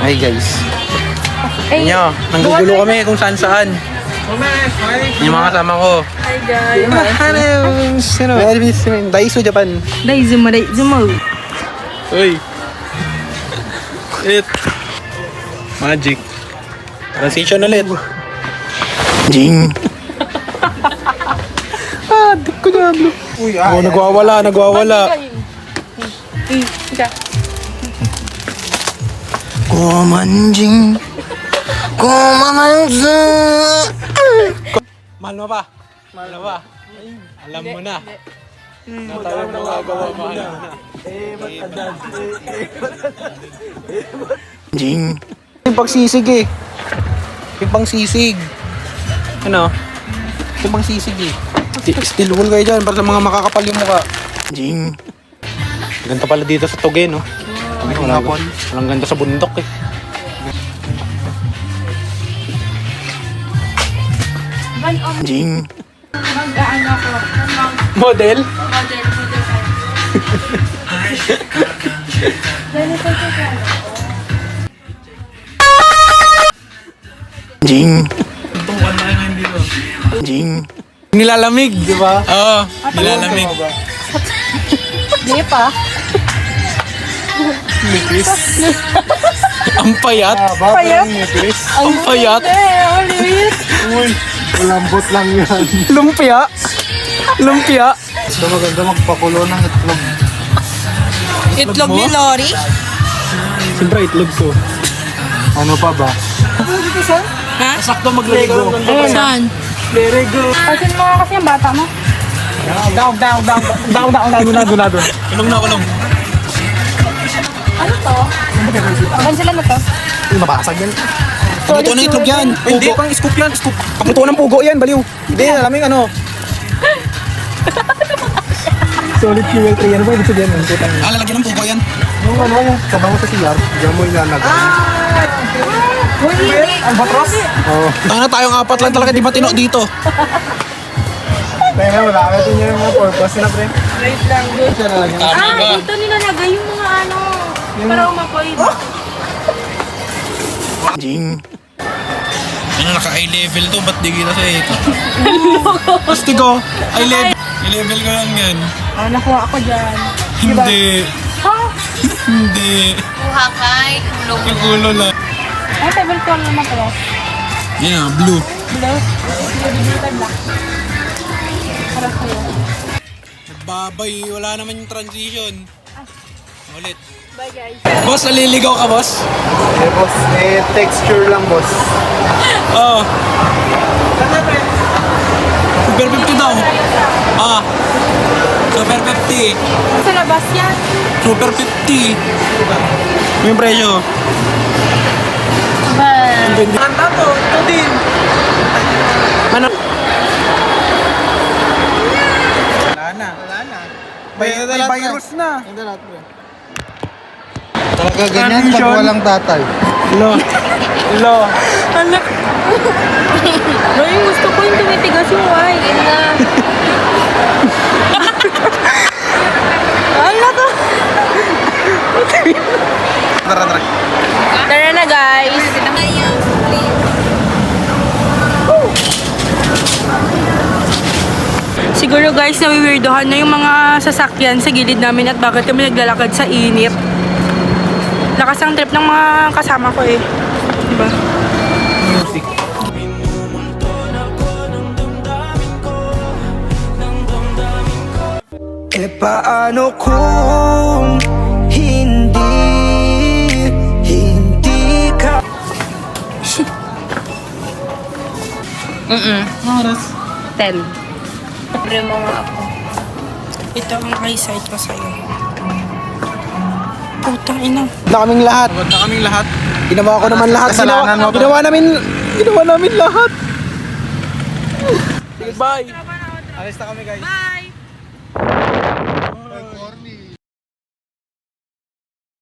Hi guys. Inyo, nanggugulo kami kung saan. Yung mga kasama ko. Hi guys. Daiso, Japan. Daiso mo. Uy. Magic. Transition ulit. Jing. Di ko diablo. Oh, nagwawala. Kumanjing. Mahal mo ba? Alam mo na. Tayo magagawa, mahal mo na. Jing. Yung pagsisig eh. Yung pangsisig. Ano? Yung pangsisig eh. Still cool kayo dyan para sa mga makakapal yung mukha. Jing. Ganda pala dito sa Tugen, no? Walang ganda sa bundok eh. Jing. Mag-ano ako. Model? Model. Jing. Jing. Nilalamig, di ba? Oo, nilalamig. Di pa. Nipis. Ang payat. Payat? Ang payat. Always. Malambot lang yan. Lumpia. Ito maganda magpakulo ng itlog. Itlog ni Lori? Siyempre, itlog ko. Ano pa ba? Ha? Sakto maglego. Saan? Lego. Kasi mga kasi yung bata mo. Doon. Kulong. Ano to? Ang sila na to? Mabasag yan. Pagluto ng itlog yan. Hindi. Pang scoop yan. Pagluto ng pugo yan, baliw. Hindi, alam mo yung ano. Solid fuel 3. Ano ba ibig sabihin? Lalagyan ng pugo yan. Yung ano yung sabaw sa CR, diyan mo ilalagay. Ang batros? Oo. Tanga tayong apat lang talaga di matino dito. Kaya wala ka niya yung mga purpose na pre. Wait lang. Siya na lang yan. Tama ba? Dito nilalagay yung mga ano. Para umapoy. Jing. Ano naka-eye level to? Ba't di kita sa ito? Gusto ko. Eye level. Eye level ko lang yan. Oh, nakuha ako dyan. Hindi. Ha? Hindi. Kuha kay ulong. Yung ulo lang. Ay, table ko naman pala. Yan ah, blue. Blue. Bibilitan lang. Para sa'yo. Nagbabay. Wala naman yung transition. Ulit. Bye guys. Boss, naliligaw ka, boss? Eh boss, texture lang boss. Oo. Super 50 daw. Ah. Super 50. Sa labas yan. Super 50. Yung presyo. Bye. Kanta to. Ito din. Ano? Wala na. May virus na. Hindi lahat pre. Talaga ganyan pag walang tatay. Lo. Anak. Ay, gusto ko yung tumitigas yung wine. Yun na. Ala ka. Tara. Tara na guys. Siguro guys, nawiwirdohan na yung mga sasakyan sa gilid namin at bakit kami naglalakad sa init. Lakas ang trip ng mga kasama ko eh. Diba? E paano kung hindi ka Oras. 10. Libre mo nga ako. Ito ang eyesight ko sa'yo. Putang ina. Na kaming lahat. Ginawa ko naman lahat. Kasalanan mo to. Ginawa namin lahat. Goodbye. Alis na kami guys. Bye!